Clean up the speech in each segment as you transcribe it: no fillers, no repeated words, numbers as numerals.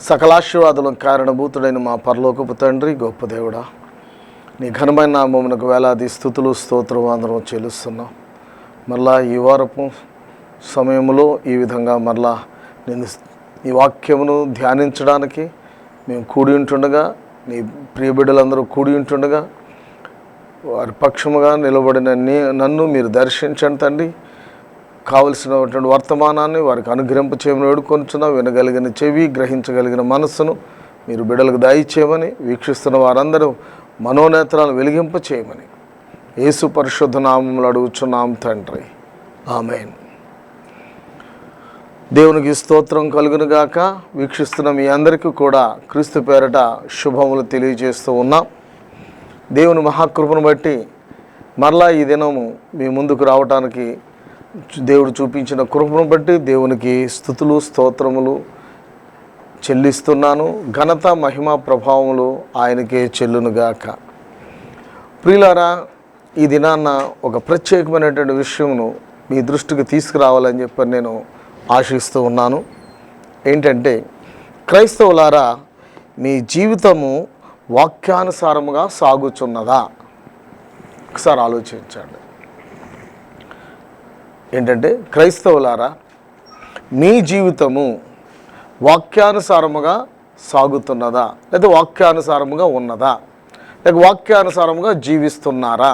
సకలాశీర్వాదులకు కారణభూతుడైన మా పరలోకపు తండ్రి, గొప్ప దేవుడా, నీ ఘనమైన నామమునకు వేలాది స్తుతులు స్తోత్రం అందరం చెల్లిస్తున్నాం. మరలా ఈ వారపు సమయంలో ఈ విధంగా మరలా నేను ఈ వాక్యమును ధ్యానించడానికి మేము కూడి ఉంటుండగా, నీ ప్రియ బిడ్డలందరూ కూడి ఉంటుండగా వారి పక్షముగా నిలబడిన నన్ను మీరు దర్శించండి తండ్రి. కావలసినటువంటి వర్తమానాన్ని వారికి అనుగ్రహింప చేయమని వేడుకొనుచున్నా. వినగలిగిన చెవి, గ్రహించగలిగిన మనస్సును మీరు బిడ్డలకు దయచేయమని, వీక్షిస్తున్న వారందరూ మనోనేత్రాలు వెలిగింప చేయమని యేసు పరిశుద్ధ నామములో అడుగుచున్నాం తండ్రి, ఆమేన్. దేవునికి స్తోత్రం కలుగునుగాక. వీక్షిస్తున్న మీ అందరికీ కూడా క్రీస్తు పేరట శుభములు తెలియజేస్తూ ఉన్నాం. దేవుని మహాకృపను బట్టి మరలా ఈ దినము మీ ముందుకు రావటానికి దేవుడు చూపించిన కృపను బట్టి దేవునికి స్తుతులు స్తోత్రములు చెల్లిస్తున్నాను. ఘనత, మహిమ, ప్రభావములు ఆయనకే చెల్లునుగాక. ప్రియులారా, ఈ దినాన్న ఒక ప్రత్యేకమైనటువంటి విషయమును మీ దృష్టికి తీసుకురావాలని చెప్పి నేను ఆశిస్తూ ఉన్నాను. ఏంటంటే, క్రైస్తవులారా, మీ జీవితము వాక్యానుసారముగా సాగుచున్నదా? ఒకసారి ఆలోచించండి. ఏంటంటే, క్రైస్తవులారా, మీ జీవితము వాక్యానుసారముగా సాగుతున్నదా, లేదా వాక్యానుసారముగా ఉన్నదా, లేక వాక్యానుసారముగా జీవిస్తున్నారా?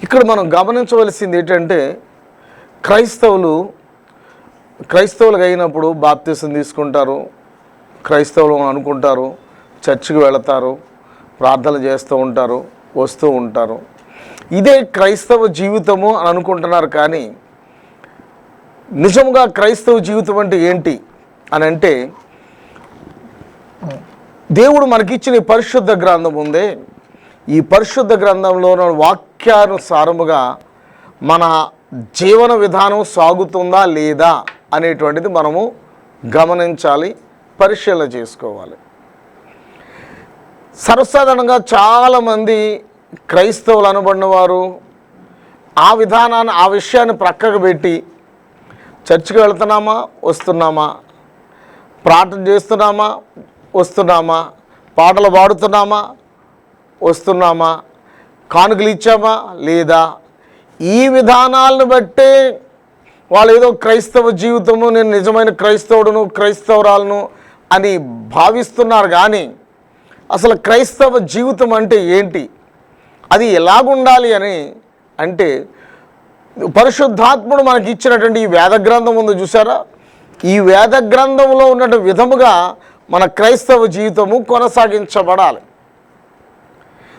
ఇక్కడ మనం గమనించవలసింది ఏంటంటే, క్రైస్తవులుగా అయినప్పుడు బాప్తిసం తీసుకుంటారు, క్రైస్తవులు అనుకుంటారు, చర్చికి వెళతారు, ప్రార్థనలు చేస్తూ ఉంటారు, వస్తూ ఉంటారు. ఇదే క్రైస్తవ జీవితము అని అనుకుంటున్నారు. కానీ నిజంగా క్రైస్తవ జీవితం అంటే ఏంటి అని అంటే, దేవుడు మనకిచ్చిన ఈ పరిశుద్ధ గ్రంథం ఉందే, ఈ పరిశుద్ధ గ్రంథంలో వాక్యానుసారముగా మన జీవన విధానం సాగుతుందా లేదా అనేటువంటిది మనము గమనించాలి, పరిశీలన చేసుకోవాలి. సర్వసాధారణంగా చాలామంది క్రైస్తవులు అనబడిన వారు ఆ విషయాన్ని ప్రక్కకు పెట్టి చర్చికి వెళ్తున్నామా, వస్తున్నామా, ప్రార్థన చేస్తున్నామా, వస్తున్నామా, పాటలు పాడుతున్నామా, వస్తున్నామా, కానుకలు ఇచ్చామా లేదా, ఈ విధానాలను బట్టే వాళ్ళు ఏదో క్రైస్తవ జీవితము, నేను నిజమైన క్రైస్తవుడును, క్రైస్తవురాలను అని భావిస్తున్నారు. కానీ అసలు క్రైస్తవ జీవితం అంటే ఏంటి, అది ఎలాగుండాలి అని అంటే, పరిశుద్ధాత్ముడు మనకి ఇచ్చినటువంటి ఈ వేద గ్రంథం ఉంది చూసారా, ఈ వేద గ్రంథంలో ఉన్నటువంటి విధముగా మన క్రైస్తవ జీవితము కొనసాగించబడాలి.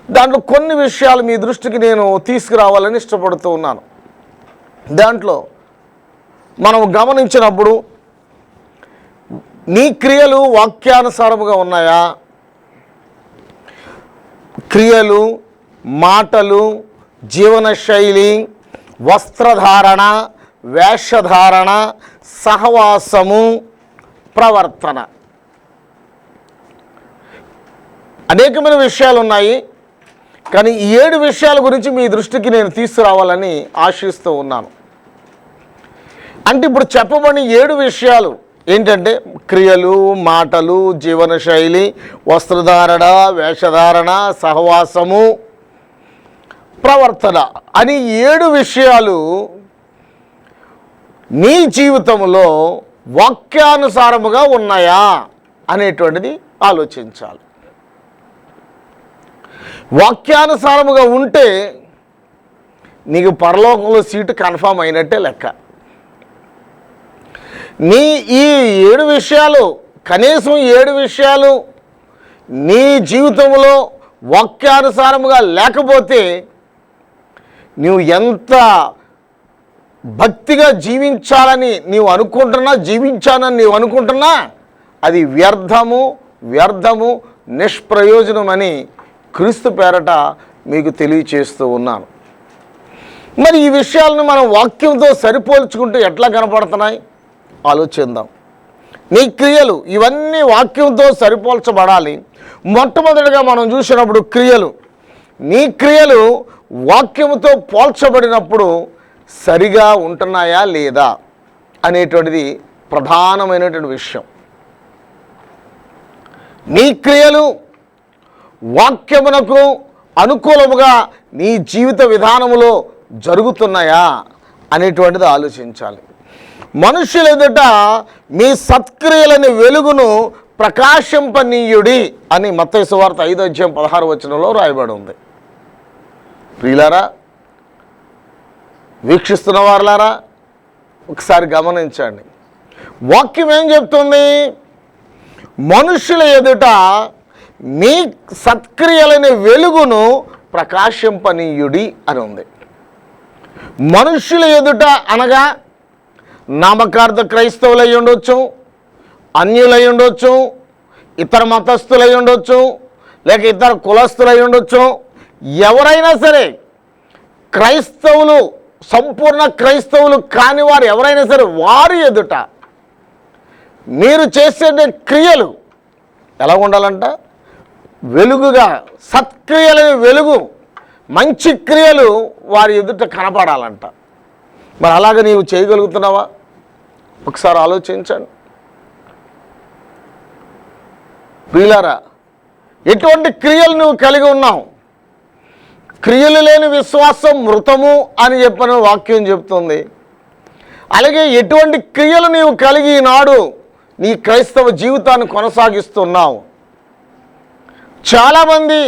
దాంట్లో కొన్ని విషయాలు మీ దృష్టికి నేను తీసుకురావాలని ఇష్టపడుతూ ఉన్నాను. దాంట్లో మనం గమనించినప్పుడు, నీ క్రియలు వాక్యానుసారముగా ఉన్నాయా? క్రియలు, మాటలు, జీవనశైలి, వస్త్రధారణ, వేషధారణ, సహవాసము, ప్రవర్తన, అనేకమైన విషయాలు ఉన్నాయి. కానీ ఈ 7 విషయాల గురించి మీ దృష్టికి నేను తీసుకురావాలని ఆశిస్తూ ఉన్నాను. అంటే ఇప్పుడు చెప్పబడిన 7 విషయాలు ఏంటంటే, క్రియలు, మాటలు, జీవనశైలి, వస్త్రధారణ, వేషధారణ, సహవాసము, ప్రవర్తన అని 7 విషయాలు నీ జీవితంలో వాక్యానుసారముగా ఉన్నాయా అనేటువంటిది ఆలోచించాలి. వాక్యానుసారముగా ఉంటే నీకు పరలోకంలో సీటు కన్ఫామ్ అయినట్టే లెక్క. నీ ఈ 7 విషయాలు, కనీసం 7 విషయాలు నీ జీవితంలో వాక్యానుసారముగా లేకపోతే, నువ్వు ఎంత భక్తిగా జీవించాలని నీవు అనుకుంటున్నా అది వ్యర్థము, నిష్ప్రయోజనమని క్రీస్తు పేరట మీకు తెలియచేస్తూ ఉన్నాను. మరి ఈ విషయాలను మనం వాక్యంతో సరిపోల్చుకుంటే ఎట్లా కనపడుతున్నాయి ఆలోచిద్దాం. నీ క్రియలు ఇవన్నీ వాక్యంతో సరిపోల్చబడాలి. మొట్టమొదటిగా మనం చూసినప్పుడు నీ క్రియలు వాక్యముతో పోల్చబడినప్పుడు సరిగా ఉంటున్నాయా లేదా అనేటువంటిది ప్రధానమైనటువంటి విషయం. నీ క్రియలు వాక్యమునకు అనుకూలముగా నీ జీవిత విధానములో జరుగుతున్నాయా అనేటువంటిది ఆలోచించాలి. మనుషుల ఎదుట మీ సత్క్రియలని వెలుగును ప్రకాశింపనీయుడి అని మత్తయి సువార్త 5:16 రాయబడి ఉంది. ప్రియులారా, వీక్షిస్తున్న వారులారా, ఒకసారి గమనించండి. వాక్యం ఏం చెప్తుంది? మనుషుల ఎదుట మీ సత్క్రియలని వెలుగును ప్రకాశింపనీయుడి అని ఉంది. మనుషుల ఎదుట అనగా నామకార్థ క్రైస్తవులై ఉండొచ్చు, అన్యులై ఉండొచ్చు, ఇతర మతస్థులై ఉండొచ్చు, లేక ఇతర కులస్తులై ఉండొచ్చు, ఎవరైనా సరే క్రైస్తవులు, సంపూర్ణ క్రైస్తవులు కాని వారు ఎవరైనా సరే వారి ఎదుట మీరు చేసే క్రియలు ఎలా ఉండాలంట? వెలుగుగా, సత్క్రియలని వెలుగు, మంచి క్రియలు వారి ఎదుట కనపడాలంట. మరి అలాగ నీవు చేయగలుగుతున్నావా? ఒకసారి ఆలోచించండి. ప్రియులారా, ఎటువంటి క్రియలు నువ్వు కలిగి ఉన్నావు? క్రియలు లేని విశ్వాసం మృతము అని చెప్పిన వాక్యం చెప్తుంది. అలాగే ఎటువంటి క్రియలు నీవు కలిగి ఈనాడు నీ క్రైస్తవ జీవితాన్ని కొనసాగిస్తున్నావు? చాలామంది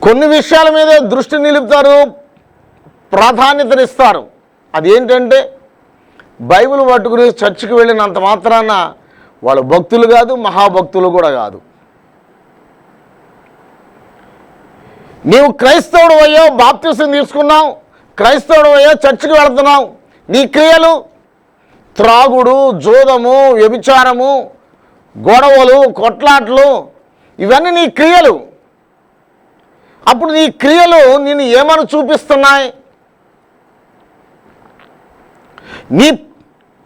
కొన్ని విషయాల మీద దృష్టి నిలుపుతారు, ప్రాధాన్యతనిస్తారు. అదేంటంటే బైబిల్ పట్టుకుని చర్చికి వెళ్ళినంత మాత్రాన వాళ్ళు భక్తులు కాదు, మహాభక్తులు కూడా కాదు. నీవు క్రైస్తవుడు అయ్యో, బాప్తిసం తీసుకున్నావు, క్రైస్తవుడు అయ్యో, చర్చికి వెళుతున్నావు, నీ క్రియలు త్రాగుడు, జోదము, వ్యభిచారము, గొడవలు, కొట్లాట్లు, ఇవన్నీ నీ క్రియలు. అప్పుడు నీ క్రియలు నిన్ను ఏమని చూపిస్తున్నాయి?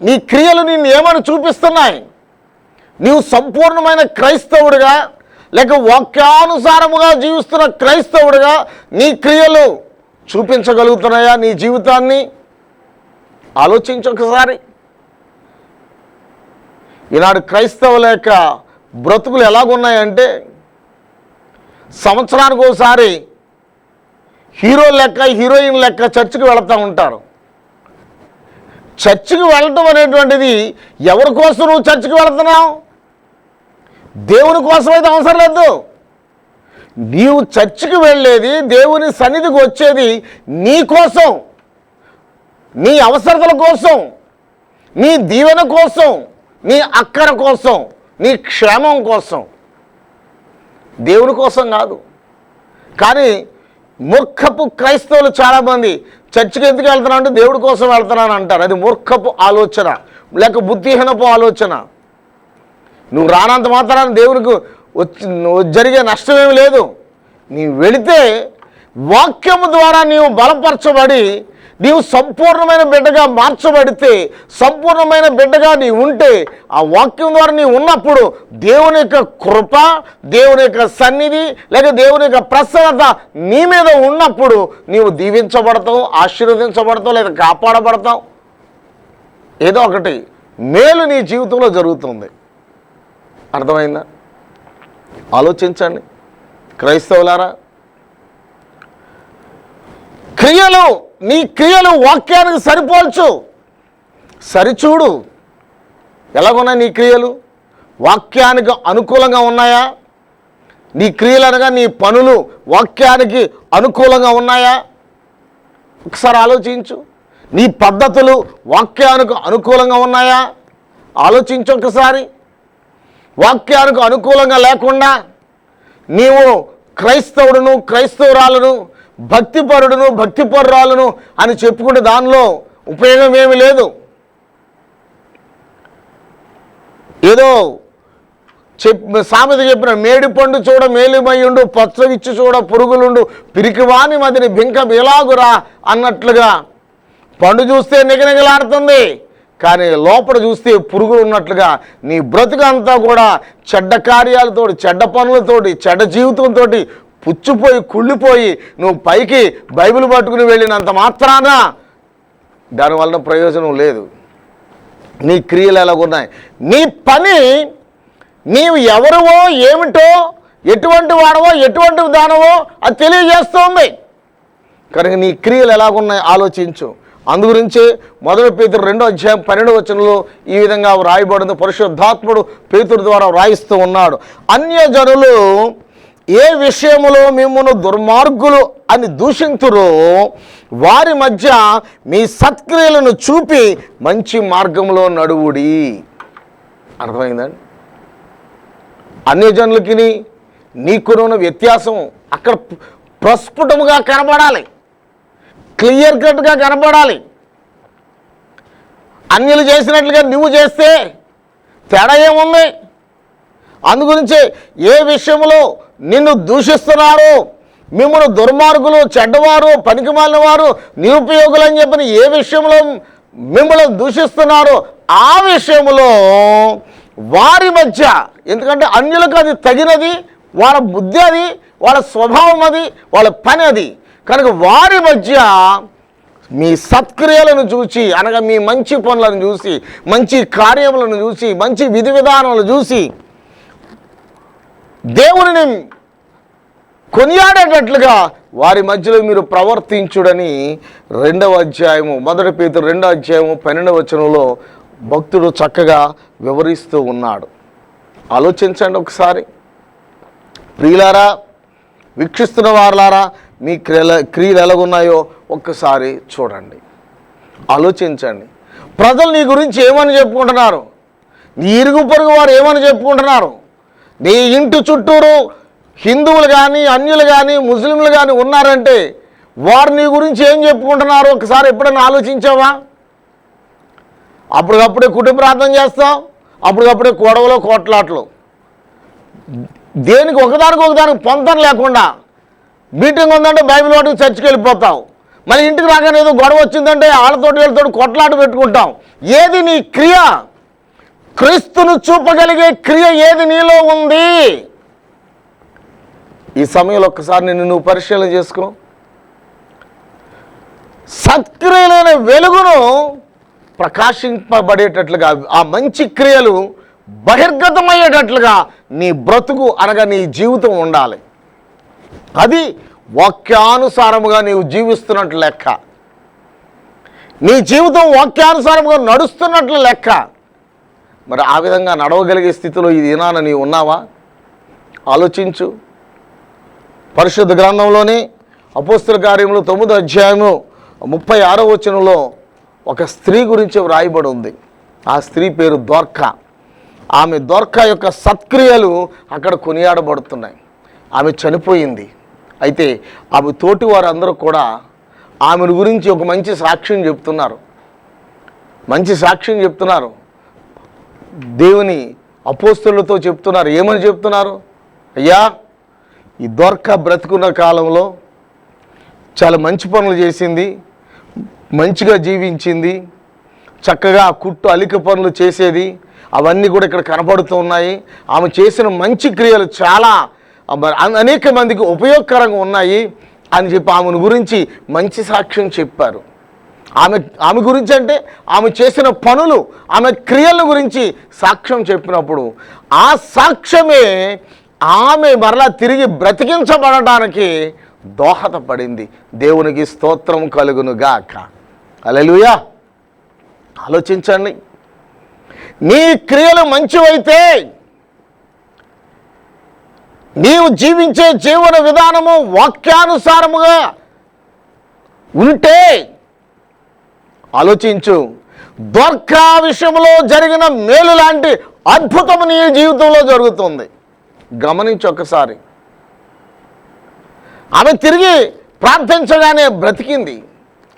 నీ క్రియలు నిన్ను ఏమని చూపిస్తున్నాయి? నీవు సంపూర్ణమైన క్రైస్తవుడిగా లేక వాక్యానుసారముగా జీవిస్తున్న క్రైస్తవుడిగా నీ క్రియలు చూపించగలుగుతున్నాయా నీ జీవితాన్ని? ఆలోచించొకసారి. ఈనాడు క్రైస్తవుల యొక్క బ్రతుకులు ఎలాగున్నాయంటే సంవత్సరానికి ఒకసారి హీరో లెక్క, హీరోయిన్ లెక్క చర్చికి వెళుతూ ఉంటారు. చర్చికి వెళ్ళటం అనేటువంటిది ఎవరి కోసం నువ్వు చర్చికి వెళుతున్నావు? దేవుని కోసం అయితే అవసరం లేదు. నీవు చర్చికి వెళ్ళేది, దేవుని సన్నిధికి వచ్చేది నీ కోసం, నీ అవసరతల కోసం, నీ దీవెన కోసం, నీ అక్కర కోసం, నీ క్షేమం కోసం, దేవుని కోసం కాదు. కానీ మూర్ఖపు క్రైస్తవులు చాలామంది చర్చికి ఎందుకు వెళ్తున్నా అంటే దేవుడి కోసం వెళ్తున్నాను అంటారు. అది మూర్ఖపు ఆలోచన, లేక బుద్ధిహీనపు ఆలోచన. నువ్వు రానంత మాత్రాన దేవునికి జరిగే నష్టమేమి లేదు. నీవు వెళితే వాక్యము ద్వారా నీవు బలపరచబడి నీవు సంపూర్ణమైన బిడ్డగా మార్చబడితే, సంపూర్ణమైన బిడ్డగా నీవు ఉంటే, ఆ వాక్యం ద్వారా నీవు ఉన్నప్పుడు దేవుని యొక్క కృప, దేవుని యొక్క సన్నిధి లేక దేవుని యొక్క ప్రసన్నత నీ మీద ఉన్నప్పుడు నీవు దీవించబడతావు, ఆశీర్వదించబడతావు, లేదా కాపాడబడతావు. ఏదో ఒకటి మేలు నీ జీవితంలో జరుగుతుంది. అర్థమైందా? ఆలోచించండి క్రైస్తవులారా. క్రియలు, నీ క్రియలు వాక్యానికి సరిపోల్చు, సరిచూడు. ఎలాగున్నాయి నీ క్రియలు? వాక్యానికి అనుకూలంగా ఉన్నాయా? నీ క్రియలు అనగా నీ పనులు వాక్యానికి అనుకూలంగా ఉన్నాయా? ఒకసారి ఆలోచించు. నీ పద్ధతులు వాక్యానికి అనుకూలంగా ఉన్నాయా? ఆలోచించు ఒకసారి. వాక్యానికి అనుకూలంగా లేకుండా నీవు క్రైస్తవుడును, క్రైస్తవురాలను, భక్తిపరుడును, భక్తిపరురాలను అని చెప్పుకుంటే దానిలో ఉపయోగం ఏమి లేదు. ఏదో సామెత చెప్పిన మేడి పండు చూడ మేలిమయ్యుండు, పచ్చవిచ్చి చూడ పురుగులుండు, పిరికివాని మదిని బింక బిలాగురా అన్నట్లుగా పండు చూస్తే నిగనిగలాడుతుంది, కానీ లోపల చూస్తే పురుగులు ఉన్నట్లుగా నీ బ్రతుకంతా కూడా చెడ్డ కార్యాలతోటి, చెడ్డ పనులతోటి, చెడ్డ జీవితంతో పుచ్చిపోయి కుళ్ళిపోయి నువ్వు పైకి బైబిల్ పట్టుకుని వెళ్ళినంత మాత్రాన దానివల్ల ప్రయోజనం లేదు. నీ క్రియలు ఎలాగున్నాయి? నీ పని నీవు ఎవరువో ఏమిటో ఎటువంటి వాడవో ఎటువంటి దానవో అది తెలియజేస్తుంది. కనుక నీ క్రియలు ఎలాగున్నాయి ఆలోచించు. అందుగురించే 1 పేతురు 2:12 ఈ విధంగా వ్రాయబడింది. పరిశుద్ధాత్ముడు పేతురు ద్వారా వ్రాయిస్తూ ఉన్నాడు. అన్యజనులు ఏ విషయములో మిమ్మును దుర్మార్గులు అని దూషింతురో వారి మధ్య మీ సత్క్రియలను చూపి మంచి మార్గంలో నడువుడి. అర్థమైందండి? అన్యజనులకి నీకున్న వ్యత్యాసం అక్కడ ప్రస్ఫుటముగా కనబడాలి, క్లియర్ కట్గా కనబడాలి. అన్యులు చేసినట్లుగా నువ్వు చేస్తే తేడా ఏముంది? అందుగురించే ఏ విషయంలో నిన్ను దూషిస్తున్నారో, మిమ్మల్ని దుర్మార్గులు, చెడ్డవారు, పనికిమాలిన వారు, నిరుపయోగులు అని చెప్పిన ఏ విషయంలో మిమ్మల్ని దూషిస్తున్నారో ఆ విషయంలో వారి మధ్య, ఎందుకంటే అన్యులకు అది తగినది, వాళ్ళ బుద్ధి అది, వాళ్ళ స్వభావం అది, వాళ్ళ పని అది. కనుక వారి మధ్య మీ సత్క్రియలను చూసి, అనగా మీ మంచి పనులను చూసి, మంచి కార్యములను చూసి, మంచి విధి విధానాలను చూసి దేవుని కొనియాడేటట్లుగా వారి మధ్యలో మీరు ప్రవర్తించుడని 1 పేతురు 2:12 భక్తుడు చక్కగా వివరిస్తూ ఉన్నాడు. ఆలోచించండి ఒకసారి. ప్రియులారా, వీక్షిస్తున్న వారులారా, మీ క్రియలు ఎలాగున్నాయో ఒక్కసారి చూడండి, ఆలోచించండి. ప్రజలు నీ గురించి ఏమని చెప్పుకుంటున్నారు? నీ ఇరుగు పొరుగు వారు ఏమని చెప్పుకుంటున్నారు? నీ ఇంటి చుట్టూరు హిందువులు కానీ, అన్యులు కానీ, ముస్లింలు కానీ ఉన్నారంటే వారు నీ గురించి ఏం చెప్పుకుంటున్నారు ఒకసారి ఎప్పుడైనా ఆలోచించావా? అప్పటికప్పుడే కుటుంబ ప్రార్థన చేస్తావు, అప్పటికప్పుడే గొడవలు కోట్లాట్లు, దేనికి ఒకదానికి పొంతం లేకుండా. మీటింగ్ ఉందంటే బైబిల్ వాటికి చర్చికి వెళ్ళిపోతావు, మళ్ళీ ఇంటికి రాగానే ఏదో గొడవ వచ్చిందంటే వీళ్ళతో కొట్లాట పెట్టుకుంటాం. ఏది నీ క్రియ? క్రీస్తును చూపగలిగే క్రియ ఏది నీలో ఉంది? ఈ సమయంలో ఒక్కసారి నువ్వు పరిశీలన చేసుకో. సత్క్రియలైన వెలుగును ప్రకాశింపబడేటట్లుగా, ఆ మంచి క్రియలు బహిర్గతమయ్యేటట్లుగా నీ బ్రతుకు, అనగా నీ జీవితం ఉండాలి. అది వాక్యానుసారముగా నీవు జీవిస్తున్నట్లు లెక్క. నీ జీవితం వాక్యానుసారముగా నడుస్తున్నట్లు లెక్క. మరి ఆ విధంగా నడవగలిగే స్థితిలో ఈ దినాన నీవు ఉన్నావా? ఆలోచించు. పరిశుద్ధ గ్రంథంలోనే అపోస్తల కార్యములు 9:36 ఒక స్త్రీ గురించి వ్రాయబడి ఉంది. ఆ స్త్రీ పేరు దోర్కా. ఆమె దోర్కా యొక్క సత్క్రియలు అక్కడ కొనియాడబడుతున్నాయి. ఆమె చనిపోయింది. అయితే ఆమె తోటి వారందరూ కూడా ఆమెను గురించి ఒక మంచి సాక్ష్యం చెప్తున్నారు. దేవుని అపోస్తలులతో చెప్తున్నారు. ఏమని చెప్తున్నారు? అయ్యా, ఈ దోర్కా బ్రతుకున్న కాలంలో చాలా మంచి పనులు చేసింది, మంచిగా జీవించింది, చక్కగా కుట్టు అలిక పనులు చేసేది, అవన్నీ కూడా ఇక్కడ కనపడుతూ ఉన్నాయి. ఆమె చేసిన మంచి క్రియలు చాలా అనేక మందికి ఉపయోగకరంగా ఉన్నాయి అని చెప్పి ఆమెను గురించి మంచి సాక్ష్యం చెప్పారు. ఆమె గురించి అంటే ఆమె చేసిన పనులు, ఆమె క్రియల గురించి సాక్ష్యం చెప్పినప్పుడు ఆ సాక్ష్యమే ఆమె మరలా తిరిగి బ్రతికించబడటానికి దోహదపడింది. దేవునికి స్తోత్రం కలుగునుగాక. హల్లెలూయా. ఆలోచించండి. నీ క్రియలు మంచివైతే, నీవు జీవించే జీవన విధానము వాక్యానుసారముగా ఉంటే, ఆలోచించు, దోర్కా విషయంలో జరిగిన మేలు లాంటి అద్భుతం నీ జీవితంలో జరుగుతుంది. గమనించి ఒక్కసారి. ఆమె తిరిగి ప్రార్థించగానే బ్రతికింది,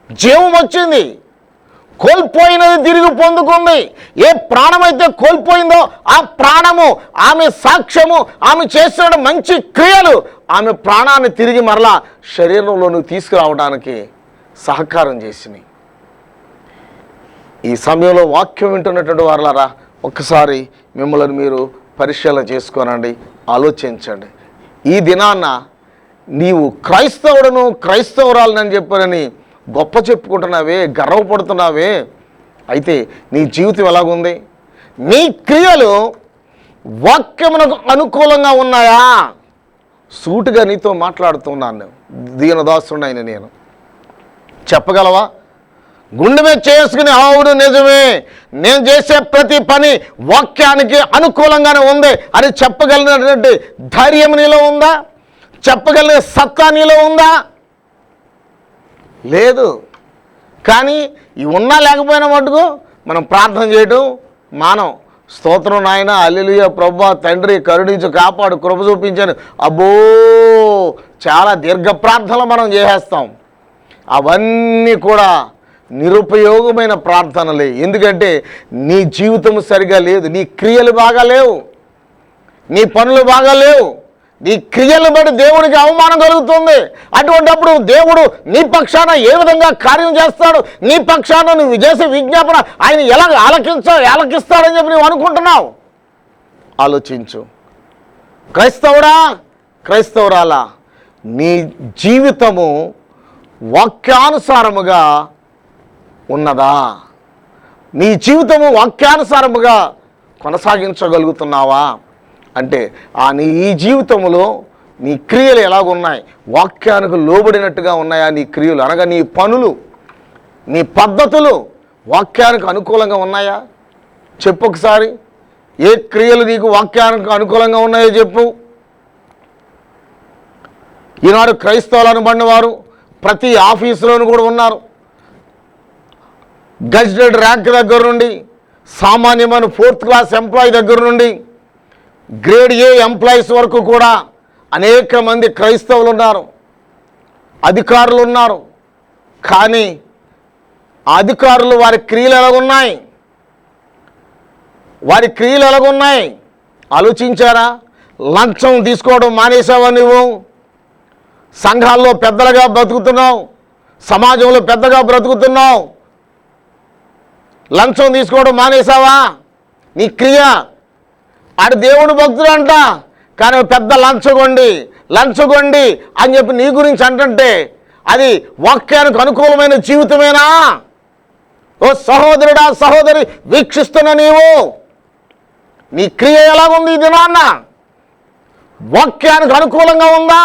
జీవం వచ్చింది, కోల్పోయినది తిరిగి పొందుకుంది. ఏ ప్రాణమైతే కోల్పోయిందో ఆ ప్రాణము, ఆమె సాక్ష్యము, ఆమె చేసిన మంచి క్రియలు ఆమె ప్రాణాన్ని తిరిగి మరలా శరీరంలోకి తీసుకురావడానికి సహకారం చేసినాయి. ఈ సమయంలో వాక్యం వింటున్నటువంటి వారులారా, ఒక్కసారి మిమ్మల్ని మీరు పరిశీలన చేసుకోనండి, ఆలోచించండి. ఈ దినాన్న నీవు క్రైస్తవురాలని చెప్పానని గొప్ప చెప్పుకుంటున్నావే, గర్వపడుతున్నావే, అయితే నీ జీవితం ఎలాగుంది? నీ క్రియలు వాక్యమునకు అనుకూలంగా ఉన్నాయా? సూటిగా నీతో మాట్లాడుతున్నాను, దీనదాసుడైన నేను. చెప్పగలవా? గుండె మీద చేసుకుని అవును నిజమే, నేను చేసే ప్రతి పని వాక్యానికి అనుకూలంగానే ఉంది అని చెప్పగలిగినటువంటి ధైర్యం నీలో ఉందా? చెప్పగలిగే సత్తా నీలో ఉందా? లేదు. కానీ ఇవి ఉన్నా లేకపోయినా మటుకు మనం ప్రార్థన చేయడం మానం. స్తోత్రం నాయన, హల్లెలూయా, ప్రభువా తండ్రి కరుణించు, కాపాడు, కృప చూపించాను, అబ్బో చాలా దీర్ఘ ప్రార్థనలు మనం చేసేస్తాం. అవన్నీ కూడా నిరుపయోగమైన ప్రార్థనలే. ఎందుకంటే నీ జీవితం సరిగా లేదు, నీ క్రియలు బాగా లేవు, నీ పనులు బాగా లేవు, నీ క్రియలు బట్టి దేవునికి అవమానం కలుగుతుంది. అటువంటిప్పుడు దేవుడు నీ పక్షాన ఏ విధంగా కార్యం చేస్తాడు? నీ పక్షాన నువ్వు చేసే విజ్ఞాపన ఆయన ఎలా ఆలకిస్తాడని చెప్పి నువ్వు అనుకుంటున్నావు? ఆలోచించు. క్రైస్తవుడా, క్రైస్తవురాలా, నీ జీవితము వాక్యానుసారముగా ఉన్నదా? నీ జీవితము వాక్యానుసారముగా కొనసాగించగలుగుతున్నావా? అంటే ఈ జీవితంలో నీ క్రియలు ఎలాగున్నాయి? వాక్యానికి లోబడినట్టుగా ఉన్నాయా నీ క్రియలు? అనగా నీ పనులు, నీ పద్ధతులు వాక్యానికి అనుకూలంగా ఉన్నాయా? చెప్పు ఒకసారి. ఏ క్రియలు నీకు వాక్యానికి అనుకూలంగా ఉన్నాయో చెప్పు. ఈనాడు క్రైస్తవులను పడినవారు ప్రతి ఆఫీసులోనూ కూడా ఉన్నారు. గెజిటెడ్ ర్యాంక్ దగ్గర నుండి, సామాన్యమైన 4th క్లాస్ ఎంప్లాయీ దగ్గర నుండి, గ్రేడ్ ఏ ఎంప్లాయీస్ వరకు కూడా అనేక మంది క్రైస్తవులు ఉన్నారు, అధికారులు ఉన్నారు. కానీ ఆ అధికారులు వారి క్రియలు ఎలాగున్నాయి? వారి క్రియలు ఎలాగున్నాయి ఆలోచించారా? లంచం తీసుకోవడం మానేసావా నువ్వు? సంఘాల్లో పెద్దలుగా బ్రతుకుతున్నావు, సమాజంలో పెద్దగా బ్రతుకుతున్నావు, లంచం తీసుకోవడం మానేసావా? నీ క్రియ ఆడు దేవుడు భక్తుడు అంట, కానీ పెద్ద లంచగొండి అని చెప్పి నీ గురించి అంటుంటే అది వాక్యానికి అనుకూలమైన జీవితమేనా? ఓ సహోదరుడా, సహోదరి, వీక్షిస్తున్న నీవు, నీ క్రియ ఎలాగుంది? ఇది నాన్న వాక్యానికి అనుకూలంగా ఉందా?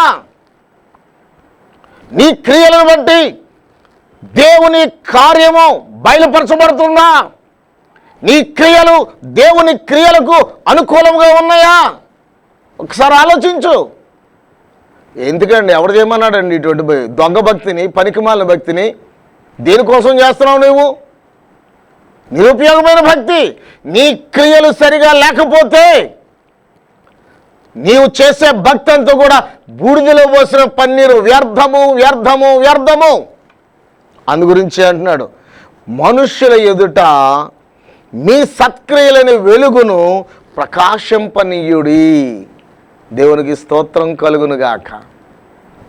నీ క్రియలను బట్టి దేవుని కార్యము బయలుపరచబడుతుందా? నీ క్రియలు దేవుని క్రియలకు అనుకూలంగా ఉన్నాయా? ఒకసారి ఆలోచించు. ఎందుకండి ఎవరు చేయమన్నాడండి ఇటువంటి దొంగ భక్తిని, పనికిమాలిన భక్తిని? దేనికోసం చేస్తున్నావు నువ్వు? నిరుపయోగమైన భక్తి. నీ క్రియలు సరిగా లేకపోతే నీవు చేసే భక్తి అంతా కూడా బూడిదలో పోసిన పన్నీరు, వ్యర్థము వ్యర్థము వ్యర్థము. అందు గురించి అంటున్నాడు, మనుష్యుల ఎదుట మీ సత్క్రియలని వెలుగును ప్రకాశింపనీయుడి. దేవునికి స్తోత్రం కలుగునుగాక.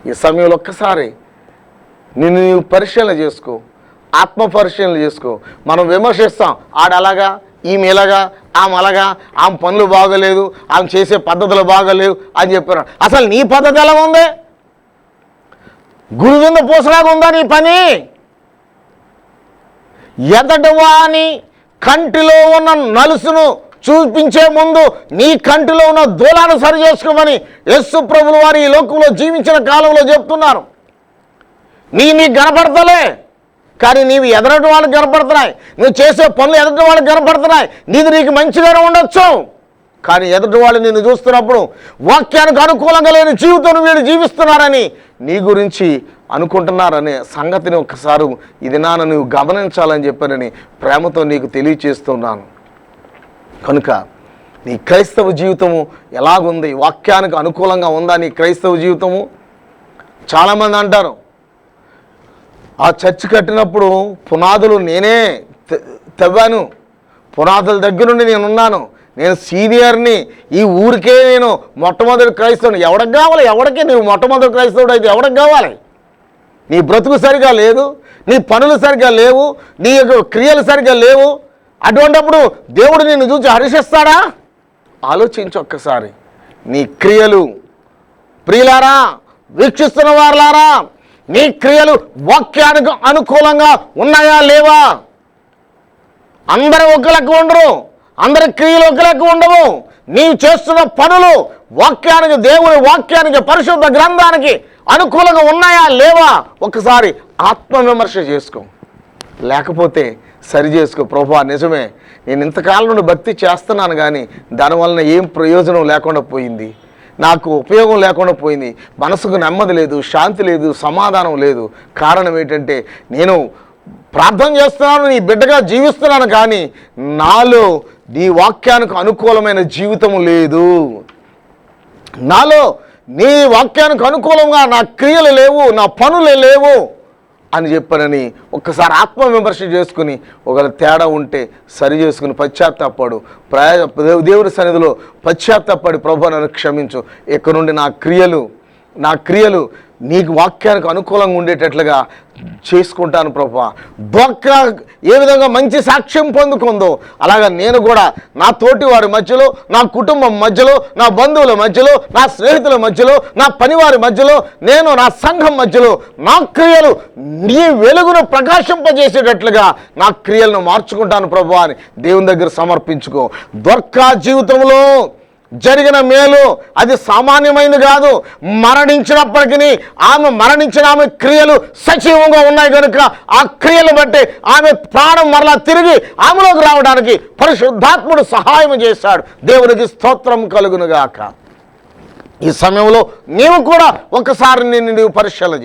ఈ సమయంలో ఒక్కసారి నిన్ను నీవు పరిశీలన చేసుకో, ఆత్మ పరిశీలన చేసుకో. మనం విమర్శిస్తాం, ఆడలాగా, ఈమె ఇలాగా, ఆమె అలాగా, ఆమె పనులు బాగోలేదు, ఆమె చేసే పద్ధతులు బాగోలేవు అని చెప్పారు. అసలు నీ పద్ధతి ఎలా ఉంది? గురువింద పూసలాగా ఉందా నీ పని? ఎదటవాని కంటిలో ఉన్న నలుసును చూపించే ముందు నీ కంటిలో ఉన్న దూలాన్ని సరి చేసుకోమని యేసు ప్రభులు వారు ఈ లోకంలో జీవించిన కాలంలో చెప్తున్నారు. నీ కనపడతలే, కానీ నీవు ఎదరటి వాళ్ళకి కనపడుతున్నాయి. నువ్వు చేసే పనులు ఎదటి వాళ్ళకి కనపడుతున్నాయి. నీకు మంచిగానే ఉండొచ్చు, కానీ ఎదటి వాళ్ళు నిన్ను చూస్తున్నప్పుడు వాక్యానికి అనుకూలంగా లేని జీవితం వీళ్ళు జీవిస్తున్నారని నీ గురించి అనుకుంటున్నారనే సంగతిని ఒకసారి ఇది నాన్న నువ్వు గమనించాలని చెప్పానని ప్రేమతో నీకు తెలియచేస్తున్నాను. కనుక నీ క్రైస్తవ జీవితము ఎలాగుంది? వాక్యానికి అనుకూలంగా ఉందా నీ క్రైస్తవ జీవితము? చాలామంది అంటారు, ఆ చర్చి కట్టినప్పుడు పునాదులు నేనే తవ్వాను, పునాదుల దగ్గర నుండి నేనున్నాను, నేను సీనియర్ని, ఈ ఊరికే నేను మొట్టమొదటి క్రైస్తవుని. ఎవరికి కావాలి? ఎవరికి? నువ్వు మొట్టమొదటి క్రైస్తవుడు అయితే ఎవరికి కావాలి? నీ బ్రతుకు సరిగా లేదు, నీ పనులు సరిగా లేవు, నీ యొక్క క్రియలు సరిగా లేవు. అటువంటిప్పుడు దేవుడు నిన్ను చూసి హర్షిస్తాడా? ఆలోచించు ఒక్కసారి. నీ క్రియలు, ప్రియులారా, వీక్షిస్తున్న వారులారా, నీ క్రియలు వాక్యానికి అనుకూలంగా ఉన్నాయా లేవా? అందరూ ఒక లెక్క ఉండరు, అందరి క్రియలు ఒక లెక్క ఉండవు. నీవు చేస్తున్న పనులు వాక్యానికి, దేవుని వాక్యానికి, పరిశుద్ధ గ్రంథానికి అనుకూలంగా ఉన్నాయా లేవా ఒకసారి ఆత్మవిమర్శ చేసుకో. లేకపోతే సరి చేసుకో. ప్రభువా నిజమే, నేను ఇంతకాలం నుండి భక్తి చేస్తున్నాను కానీ దానివలన ఏం ప్రయోజనం లేకుండా పోయింది, నాకు ఉపయోగం లేకుండా పోయింది, మనసుకు నెమ్మది లేదు, శాంతి లేదు, సమాధానం లేదు. కారణం ఏంటంటే నేను ప్రార్థన చేస్తున్నాను, నీ బిడ్డగా జీవిస్తున్నాను, కానీ నాలో నీ వాక్యానికి అనుకూలమైన జీవితం లేదు, నాలో నీ వాక్యానికి అనుకూలంగా నా క్రియలు లేవు, నా పనులు లేవు అని చెప్పానని ఒక్కసారి ఆత్మవిమర్శ చేసుకుని ఒకవేళ తేడా ఉంటే సరి చేసుకుని పశ్చాత్తాపడు. దేవుని సన్నిధిలో పశ్చాత్తాపడి ప్రభు నన్ను క్షమించు, ఇక్కడ నుండి నా క్రియలు నీకు వాక్యానికి అనుకూలంగా ఉండేటట్లుగా చేసుకుంటాను ప్రభువా. దొక్క ఏ విధంగా మంచి సాక్ష్యం పొందుకుందో అలాగా నేను కూడా నా తోటి వారి మధ్యలో, నా కుటుంబం మధ్యలో, నా బంధువుల మధ్యలో, నా స్నేహితుల మధ్యలో, నా పనివారి మధ్యలో, నేను నా సంఘం మధ్యలో నా క్రియలు నీ వెలుగును ప్రకాశింపజేసేటట్లుగా నా క్రియలను మార్చుకుంటాను ప్రభువా అని దేవుని దగ్గర సమర్పించుకో. దొక్క జీవితంలో జరిగిన మేలు అది సామాన్యమైనది కాదు. మరణించినప్పటికీ ఆమె క్రియలు సజీవంగా ఉన్నాయి కనుక ఆ క్రియలు బట్టి ఆమె ప్రాణం మరలా తిరిగి ఆమెలోకి రావడానికి పరిశుద్ధాత్ముడు సహాయం చేశాడు. దేవునికి స్తోత్రం కలుగునుగాక. ఈ సమయంలో నీవు కూడా ఒకసారి నీవు పరిశీలన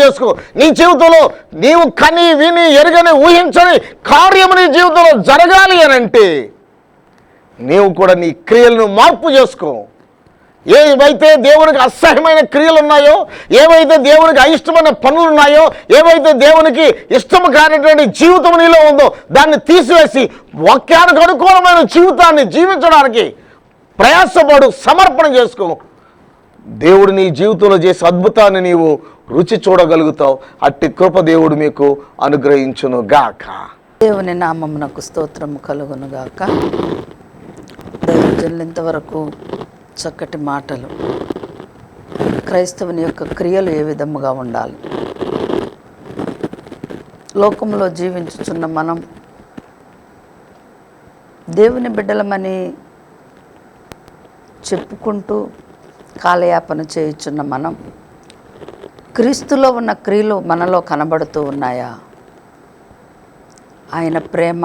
చేసుకో. నీ జీవితంలో నీవు కని విని ఎరగని ఊహించని కార్యము నీ జీవితంలో జరగాలి అని అంటే నీవు కూడా నీ క్రియలను మార్పు చేసుకో. ఏవైతే దేవునికి అసహ్యమైన క్రియలు ఉన్నాయో, ఏవైతే దేవునికి అయిష్టమైన పనులు ఉన్నాయో, ఏవైతే దేవునికి ఇష్టము కానటువంటి జీవితం నీలో ఉందో దాన్ని తీసివేసి వాక్యానికి అనుకూలమైన జీవితాన్ని జీవించడానికి ప్రయాసపడు, సమర్పణ చేసుకో. దేవుడు నీ జీవితంలో చేసే అద్భుతాన్ని నీవు రుచి చూడగలుగుతావు. అట్టి కృప దేవుడు మీకు అనుగ్రహించును గాక. దేవుని నామమునకు స్తోత్రము కలుగును గాక. దైవజనులు ఇంతవరకు చక్కటి మాటలు, క్రైస్తవుని యొక్క క్రియలు ఏ విధముగా ఉండాలి, లోకంలో జీవించుచున్న మనం దేవుని బిడ్డలమని చెప్పుకుంటూ కాలయాపన చేయుచున్న మనం క్రీస్తులో ఉన్న క్రియలు మనలో కనబడుతూ ఉన్నాయా? ఆయన ప్రేమ,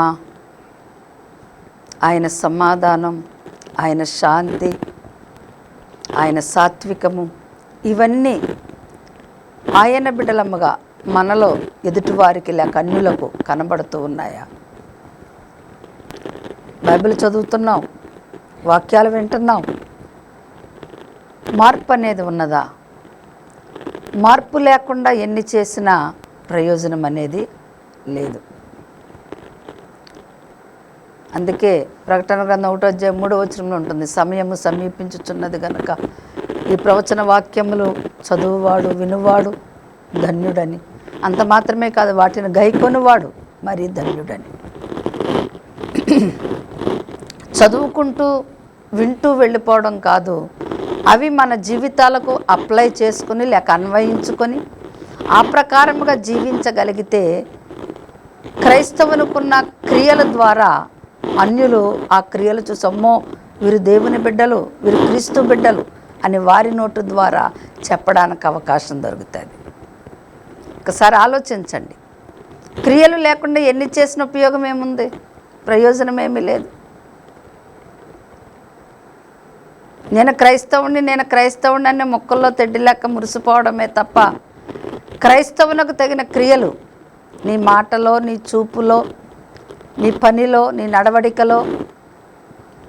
ఆయన సమాధానం, ఆయన శాంతి, ఆయన సాత్వికము, ఇవన్నీ ఆయన బిడ్డలమ్మగా మనలో ఎదుటివారికి లేక అన్యులకు కనబడుతూ ఉన్నాయా? బైబిల్ చదువుతున్నాం, వాక్యాలు వింటున్నాం, మార్పు అనేది ఉన్నదా? మార్పు లేకుండా ఎన్ని చేసినా ప్రయోజనం అనేది లేదు. అందుకే ప్రకటన గ్రంథం 1:3 ఉంటుంది, సమయము సమీపించుచున్నది గనుక ఈ ప్రవచన వాక్యములు చదువువాడు వినువాడు ధన్యుడని. అంత మాత్రమే కాదు, వాటిని గైకొనువాడు మరి ధన్యుడని. చదువుకుంటూ వింటూ వెళ్ళిపోవడం కాదు, అవి మన జీవితాలకు అప్లై చేసుకుని లేక అన్వయించుకొని ఆ ప్రకారముగా జీవించగలిగితే క్రైస్తవునికున్న క్రియల ద్వారా అన్యులు ఆ క్రియలు చూసి అమ్మో వీరు దేవుని బిడ్డలు, వీరు క్రీస్తు బిడ్డలు అని వారి నోటు ద్వారా చెప్పడానికి అవకాశం దొరుకుతుంది. ఒకసారి ఆలోచించండి. క్రియలు లేకుండా ఎన్ని చేసిన ఉపయోగం ఏముంది? ప్రయోజనం ఏమీ లేదు. నేను క్రైస్తవుని అనే మొక్కల్లో తెడ్డి లెక్క మురిసిపోవడమే తప్ప క్రైస్తవునకు తగిన క్రియలు నీ మాటలో, నీ చూపులో, నీ పనిలో, నీ నడవడికలో,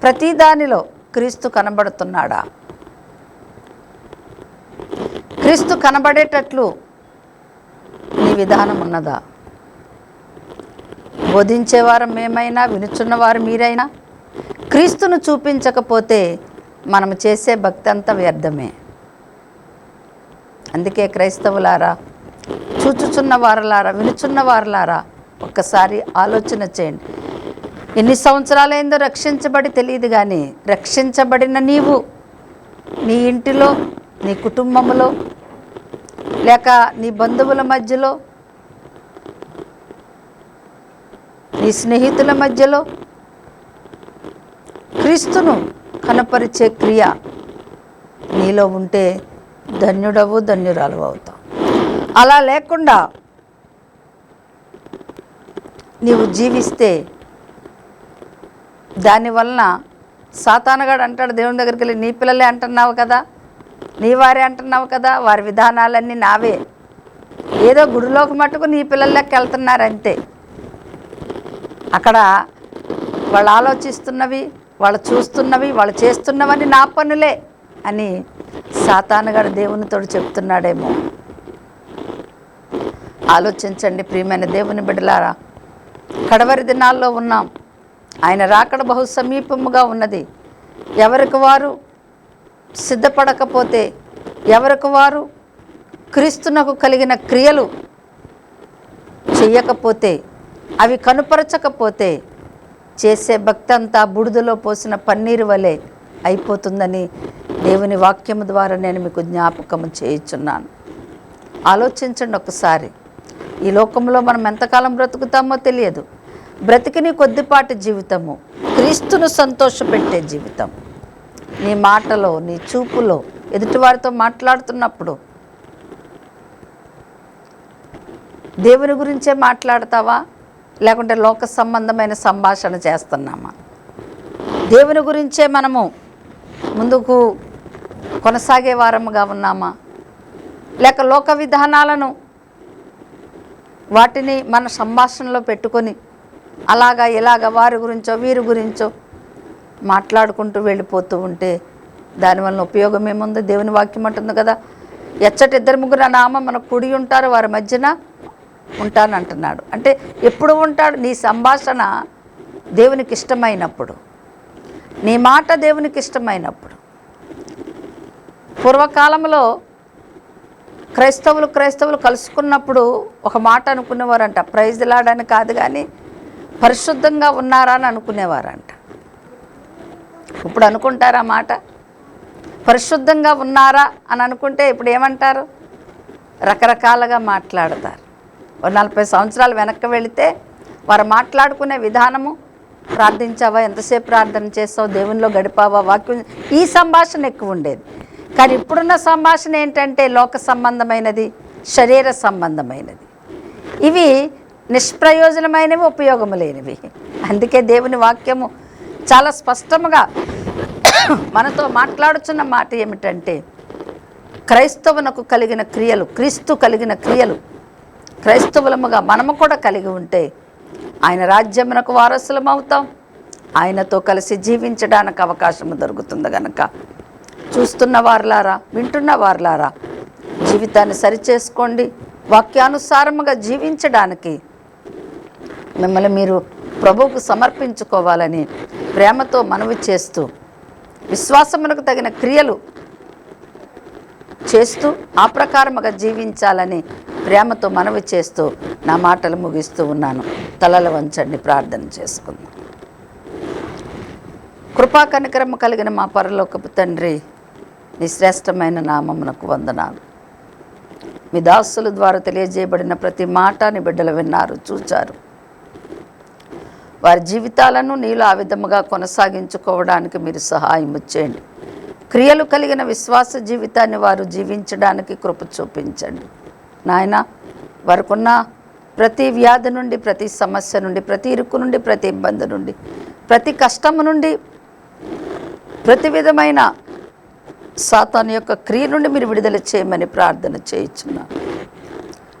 ప్రతి దానిలో క్రీస్తు కనబడుతున్నాడా? క్రీస్తు కనబడేటట్లు నీ విధానం ఉన్నదా? బోధించేవారు మేమైనా, వినుచున్నవారు మీరైనా క్రీస్తును చూపించకపోతే మనం చేసే భక్తి అంతా వ్యర్థమే. అందుకే క్రైస్తవులారా, చూచుచున్న వారలారా, వినుచున్న వారలారా, ఒక్కసారి ఆలోచన చేయండి. ఎన్ని సంవత్సరాలైందో రక్షించబడి తెలియదు, కానీ రక్షించబడిన నీవు నీ ఇంటిలో, నీ కుటుంబంలో, లేక నీ బంధువుల మధ్యలో, నీ స్నేహితుల మధ్యలో క్రీస్తును కనపరిచే క్రియ నీలో ఉంటే ధన్యుడవు ధన్యురాలు అవుతావు. అలా లేకుండా నీవు జీవిస్తే దానివలన సాతానుగాడు అంటాడు దేవుని దగ్గరికి వెళ్ళి, నీ పిల్లలే అంటున్నావు కదా, నీ వారే అంటున్నావు కదా, వారి విధానాలన్నీ నావే, ఏదో గుడిలోకి మట్టుకు నీ పిల్లల లెక్క వెళ్తున్నారంతే, అక్కడ వాళ్ళు ఆలోచిస్తున్నవి, వాళ్ళు చూస్తున్నవి, వాళ్ళు చేస్తున్నవని నా పనులే అని సాతానుగాడు దేవునితో చెప్తున్నాడేమో. ఆలోచించండి ప్రియమైన దేవుని బిడ్డలారా, కడవరి దినాల్లో ఉన్నాం. ఆయన రాకడ బహు సమీపముగా ఉన్నది. ఎవరికి వారు సిద్ధపడకపోతే, ఎవరికి వారు క్రీస్తునకు కలిగిన క్రియలు చెయ్యకపోతే, అవి కనుపరచకపోతే చేసే భక్తి అంతా బుడిదలో పోసిన పన్నీరు వలె అయిపోతుందని దేవుని వాక్యము ద్వారా నేను మీకు జ్ఞాపకం చేయుచున్నాను. ఆలోచించండి ఒకసారి. ఈ లోకంలో మనం ఎంతకాలం బ్రతుకుతామో తెలియదు. బ్రతికిని కొద్దిపాటి జీవితము క్రీస్తును సంతోషపెట్టే జీవితం. నీ మాటలో, నీ చూపులో, ఎదుటివారితో మాట్లాడుతున్నప్పుడు దేవుని గురించే మాట్లాడతావా, లేకుంటే లోక సంబంధమైన సంభాషణ చేస్తున్నామా? దేవుని గురించే మనము ముందుకు కొనసాగే వారముగా ఉన్నామా, లేక లోక విధానాలను వాటిని మన సంభాషణలో పెట్టుకొని అలాగా ఇలాగ వారి గురించో వీరి గురించో మాట్లాడుకుంటూ వెళ్ళిపోతూ ఉంటే దానివల్ల ఉపయోగం ఏముంది? దేవుని వాక్యం అంటుంది కదా, ఎచ్చటి 2-3 నామ మన కుడి ఉంటారు, వారి మధ్యన ఉంటానంటున్నాడు. అంటే ఎప్పుడు ఉంటాడు? నీ సంభాషణ దేవునికి ఇష్టమైనప్పుడు, నీ మాట దేవునికి ఇష్టమైనప్పుడు. పూర్వకాలంలో క్రైస్తవులు కలుసుకున్నప్పుడు ఒక మాట అనుకునేవారంట, ప్రైజ్ లాడని కాదు కానీ పరిశుద్ధంగా ఉన్నారా అని అనుకునేవారంట. ఇప్పుడు అనుకుంటారా మాట? పరిశుద్ధంగా ఉన్నారా అని అనుకుంటే ఇప్పుడు ఏమంటారు? రకరకాలుగా మాట్లాడతారు. 40 సంవత్సరాలు వెనక్కి వెళితే వారు మాట్లాడుకునే విధానము, ప్రార్థించావా, ఎంతసేపు ప్రార్థన చేస్తావు, దేవునిలో గడిపావా, వాక్యం, ఈ సంభాషణ ఎక్కువ ఉండేది. కానీ ఇప్పుడున్న సంభాషణ ఏంటంటే లోక సంబంధమైనది, శరీర సంబంధమైనది. ఇవి నిష్ప్రయోజనమైనవి, ఉపయోగము లేనివి. అందుకే దేవుని వాక్యము చాలా స్పష్టముగా మనతో మాట్లాడుచున్న మాట ఏమిటంటే, క్రైస్తవునకు కలిగిన క్రియలు, క్రీస్తు కలిగిన క్రియలు క్రైస్తవులముగా మనము కూడా కలిగి ఉంటే ఆయన రాజ్యమునకు వారసులం అవుతాం. ఆయనతో కలిసి జీవించడానికి అవకాశము దొరుకుతుంది కనుక చూస్తున్న వారులారా, వింటున్న వారులారా, జీవితాన్ని సరిచేసుకోండి. వాక్యానుసారముగా జీవించడానికి మిమ్మల్ని మీరు ప్రభువుకు సమర్పించుకోవాలని ప్రేమతో మనవి చేస్తూ, విశ్వాసమునకు తగిన క్రియలు చేస్తూ ఆ ప్రకారముగా జీవించాలని ప్రేమతో మనవి చేస్తూ నా మాటలు ముగిస్తూ ఉన్నాను. తలలు వంచండి, ప్రార్థన చేసుకుందాం. కృపా కనికరము కలిగిన మా పరలోకపు తండ్రి, నీ శ్రేష్టమైన నామమునకు వందనాలు. మీ దాసుల ద్వారా తెలియజేయబడిన ప్రతి మాట నీ బిడ్డలు విన్నారు, చూచారు. వారి జీవితాలను నీలో ఆ విధముగా కొనసాగించుకోవడానికి మీరు సహాయం చేయండి. క్రియలు కలిగిన విశ్వాస జీవితాన్ని వారు జీవించడానికి కృప చూపించండి నాయన. వారికున్న ప్రతి వ్యాధి నుండి, ప్రతి సమస్య నుండి, ప్రతి ఇరుకు నుండి, ప్రతి ఇబ్బంది నుండి, ప్రతి కష్టము నుండి, ప్రతి విధమైన సాతాను యొక్క క్రియ నుండి మీరు విడుదల చేయమని ప్రార్థన చేయించున్నాను.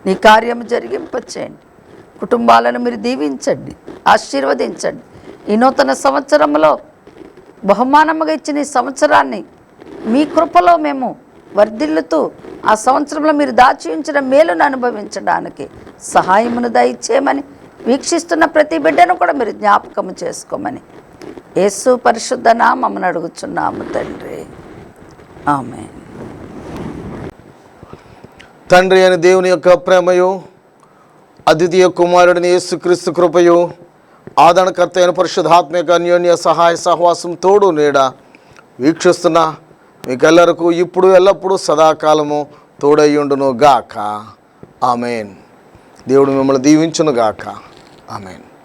నీ కార్యము జరిగింపచేయండి. కుటుంబాలను మీరు దీవించండి, ఆశీర్వదించండి. ఈ నూతన సంవత్సరంలో బహుమానముగా ఇచ్చిన ఈ సంవత్సరాన్ని మీ కృపలో మేము వర్ధిల్లుతూ ఆ సంవత్సరంలో మీరు దాచి ఉంచిన మేలును అనుభవించడానికి సహాయమును దయచేయమని, వీక్షిస్తున్న ప్రతి బిడ్డను కూడా మీరు జ్ఞాపకము చేసుకోమని యేసు పరిశుద్ధ నామమున అడుగుచున్నాము తండ్రి, ఆమేన్. తండ్రి అని దేవుని యొక్క ప్రేమయు, అద్వితీయ కుమారుడిని యేసుక్రీస్తు కృపయు, ఆదరణకర్త అయిన పరిశుద్ధాత్మ యొక్క అన్యోన్య సహాయ సహవాసం తోడు నీడ వీక్షిస్తున్న మీకెల్లరకు ఇప్పుడు ఎల్లప్పుడూ సదాకాలము తోడయ్యుండును గాక. ఆమెన్. దేవుడు మిమ్మల్ని దీవించును గాక. ఆమెన్.